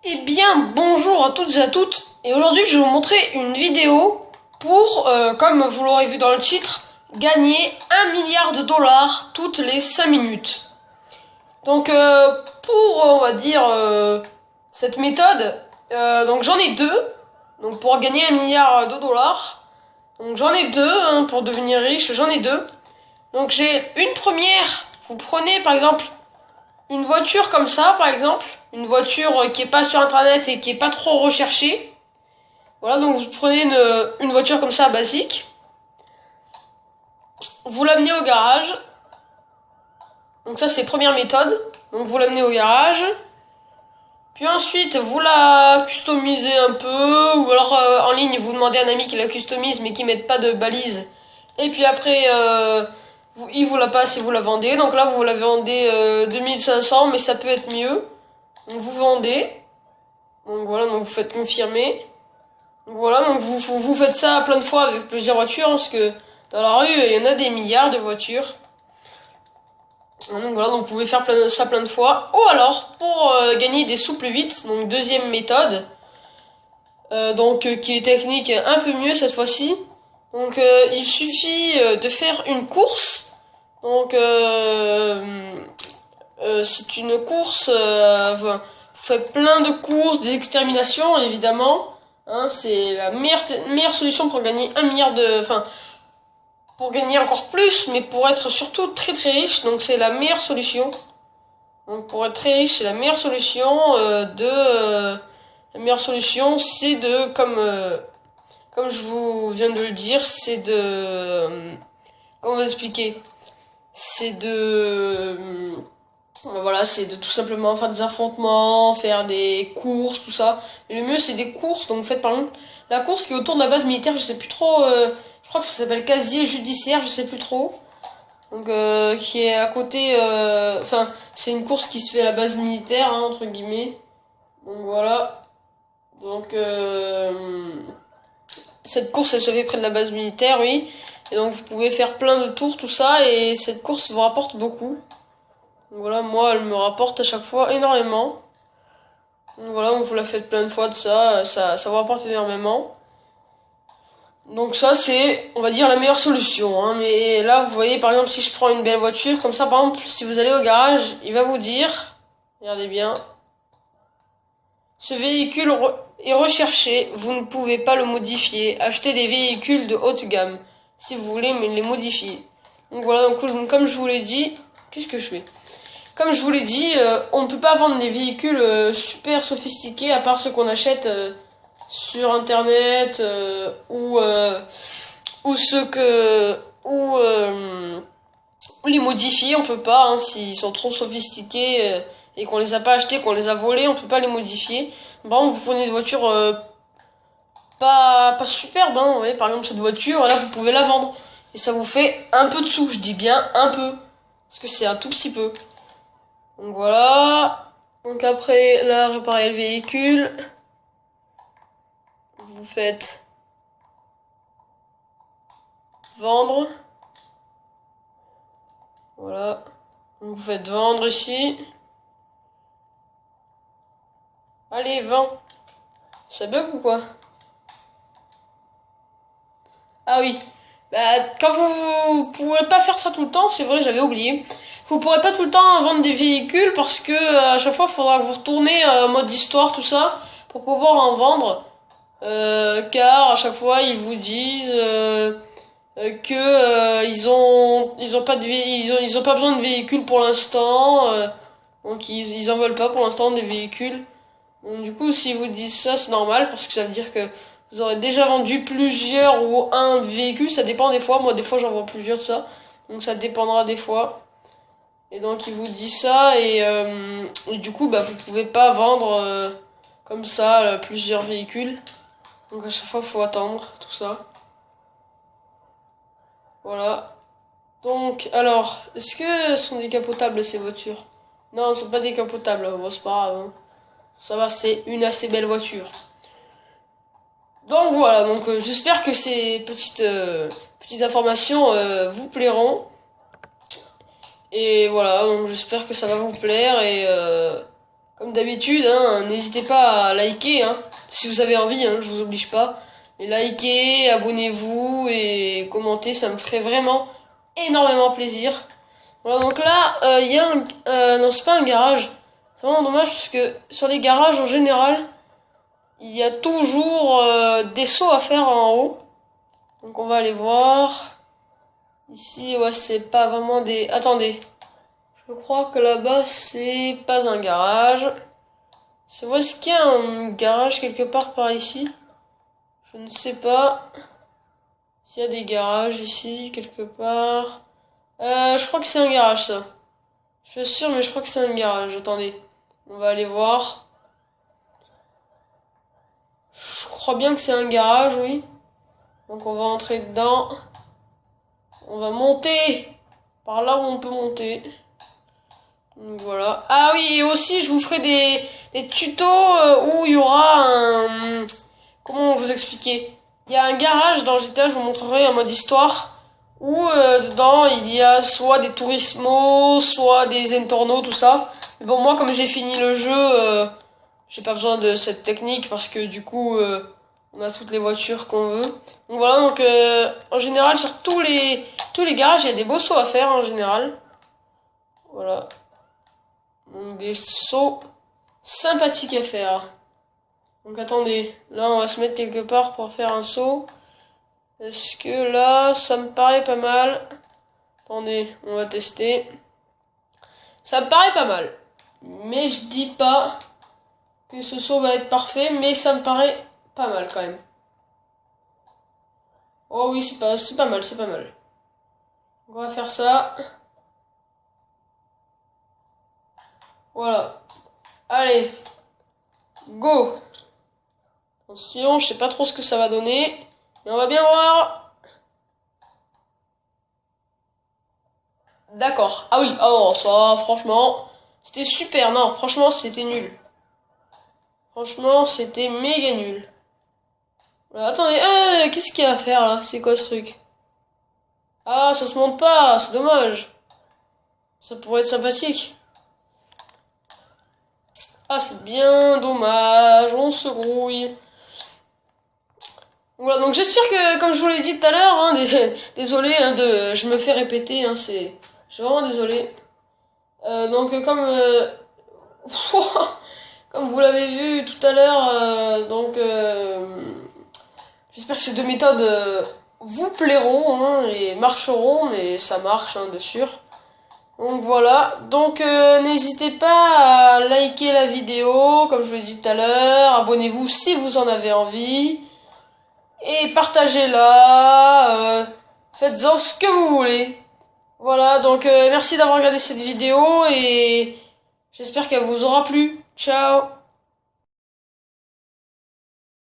Eh bien, bonjour à toutes et à toutes, et aujourd'hui je vais vous montrer une vidéo pour, comme vous l'aurez vu dans le titre, gagner 1 milliard de dollars toutes les 5 minutes. Donc pour, on va dire, cette méthode, donc j'en ai deux, donc pour gagner 1 milliard de dollars, donc j'en ai deux, hein, pour devenir riche, j'en ai deux. Donc j'ai une première, vous prenez par exemple une voiture comme ça, par exemple, une voiture qui est pas sur internet et qui est pas trop recherchée. Voilà, donc vous prenez une voiture comme ça, basique. Vous l'amenez au garage. Donc ça, c'est première méthode. Donc vous l'amenez au garage. Puis ensuite, vous la customisez un peu. Ou alors en ligne, vous demandez à un ami qui la customise mais qui mette pas de balise. Et puis après, il vous la passe et vous la vendez. Donc là, vous la vendez 2500, mais ça peut être mieux. Donc vous vendez. Donc voilà, donc vous faites confirmer. Donc voilà, donc vous faites ça plein de fois avec plusieurs voitures, parce que dans la rue, il y en a des milliards de voitures. Donc voilà, donc vous pouvez faire ça plein de fois. Ou alors, pour gagner des sous plus vite, donc deuxième méthode, qui est technique un peu mieux cette fois-ci. Donc il suffit de faire une course. Donc c'est une course, vous faites plein de courses, des exterminations évidemment. Hein, c'est la meilleure solution pour gagner 1 milliard enfin, pour gagner encore plus, mais pour être surtout très très riche. Donc c'est la meilleure solution. Donc pour être très riche, c'est la meilleure solution la meilleure solution, c'est comme je vous viens de le dire, c'est comment vous expliquer, c'est voilà, c'est de tout simplement faire des affrontements, faire des courses, tout ça. Et le mieux, c'est des courses. Donc, vous faites par exemple la course qui est autour de la base militaire, je sais plus trop. Je crois que ça s'appelle casier judiciaire, je sais plus trop. Donc, qui est à côté. Enfin, c'est une course qui se fait à la base militaire, hein, entre guillemets. Donc voilà. Donc, cette course, elle se fait près de la base militaire, oui. Et donc, vous pouvez faire plein de tours, tout ça. Et cette course vous rapporte beaucoup. Donc voilà, moi, elle me rapporte à chaque fois énormément. Donc voilà, donc vous la faites plein de fois de ça vous rapporte énormément. Donc ça, c'est, on va dire, la meilleure solution. Hein. Mais là, vous voyez, par exemple, si je prends une belle voiture, comme ça, par exemple, si vous allez au garage, il va vous dire, regardez bien, ce véhicule est recherché, vous ne pouvez pas le modifier. Achetez des véhicules de haute gamme, si vous voulez les modifier. Donc voilà, donc comme je vous l'ai dit, qu'est-ce que je fais ? Comme je vous l'ai dit, on ne peut pas vendre des véhicules super sophistiqués à part ceux qu'on achète sur internet ou ceux que ou les modifier, on peut pas, hein, s'ils sont trop sophistiqués et qu'on les a pas achetés, qu'on les a volés, on peut pas les modifier. Par exemple, vous prenez une voiture pas superbe, hein, vous voyez, par exemple cette voiture, là vous pouvez la vendre et ça vous fait un peu de sous, je dis bien un peu, parce que c'est un tout petit peu. Donc voilà. Donc après, là, réparer le véhicule. Vous faites vendre. Voilà. Donc vous faites vendre ici. Allez, vends. Ça bug ou quoi? Ah oui. Bah, quand vous pourrez pas faire ça tout le temps, c'est vrai, j'avais oublié. Vous pourrez pas tout le temps vendre des véhicules parce que à chaque fois, il faudra que vous retournez en mode histoire, tout ça, pour pouvoir en vendre. Car à chaque fois, ils vous disent que ils ont pas ils ont pas besoin de véhicules pour l'instant. Donc ils en veulent pas pour l'instant des véhicules. Donc, du coup, si vous disent ça, c'est normal parce que ça veut dire que vous aurez déjà vendu plusieurs ou un véhicule, ça dépend des fois. Moi, des fois, j'en vends plusieurs de ça. Donc, ça dépendra des fois. Et donc, ils vous disent ça et du coup, bah, vous pouvez pas vendre comme ça plusieurs véhicules. Donc, à chaque fois, faut attendre tout ça. Voilà. Donc, alors, est-ce que sont décapotables ces voitures? Non, elles sont pas décapotables. Bon, c'est pas grave. Hein. Ça va, c'est une assez belle voiture. Donc voilà, donc j'espère que ces petites informations vous plairont. Et voilà, donc j'espère que ça va vous plaire comme d'habitude, hein, n'hésitez pas à liker, hein, si vous avez envie, hein, je vous oblige pas. Mais likez, abonnez-vous et commentez, ça me ferait vraiment énormément plaisir. Voilà, donc là, il y a un... non, c'est pas un garage. C'est vraiment dommage parce que sur les garages, en général, il y a toujours des sauts à faire en haut. Donc on va aller voir. Ici, ouais, c'est pas vraiment des... Attendez. Je crois que là-bas, c'est pas un garage. C'est vrai, est-ce qu'il y a un garage quelque part par ici? Je ne sais pas s'il y a des garages ici, quelque part. Je crois que c'est un garage, ça. Je suis sûr, mais je crois que c'est un garage. Attendez. On va aller voir. Je crois bien que c'est un garage, oui. Donc on va entrer dedans. On va monter par là où on peut monter. Donc voilà. Ah oui, et aussi je vous ferai des tutos où il y aura un... Comment vous expliquer? Il y a un garage dans GTA, je vous montrerai en mode histoire, où dedans il y a soit des Turismo, soit des Entorno, tout ça. Mais bon, moi comme j'ai fini le jeu, j'ai pas besoin de cette technique parce que du coup on a toutes les voitures qu'on veut. Donc voilà, donc en général sur tous les garages il y a des beaux sauts à faire en général. Voilà. Donc des sauts sympathiques à faire. Donc attendez, là on va se mettre quelque part pour faire un saut. Est-ce que là ça me paraît pas mal? Attendez, on va tester. Ça me paraît pas mal. Mais je dis pas que ce saut va être parfait, mais ça me paraît pas mal quand même. Oh oui, c'est pas mal, c'est pas mal. On va faire ça. Voilà. Allez. Go. Attention, je sais pas trop ce que ça va donner. Mais on va bien voir. D'accord. Ah oui, ah non, ça, franchement, c'était super. Non, franchement, c'était nul. Franchement, c'était méga nul. Voilà, attendez, qu'est-ce qu'il y a à faire là? C'est quoi ce truc? Ah, ça se monte pas, c'est dommage. Ça pourrait être sympathique. Ah, c'est bien dommage, on se grouille. Voilà, donc j'espère que, comme je vous l'ai dit tout à l'heure, hein, désolé, hein, je me fais répéter, hein, je suis vraiment désolé. Donc comme vous l'avez vu tout à l'heure, j'espère que ces deux méthodes vous plairont, hein, et marcheront, mais ça marche, hein, de sûr. Donc voilà, donc n'hésitez pas à liker la vidéo, comme je vous l'ai dit tout à l'heure, abonnez-vous si vous en avez envie, et partagez-la, faites-en ce que vous voulez. Voilà, donc merci d'avoir regardé cette vidéo, et j'espère qu'elle vous aura plu. Ciao!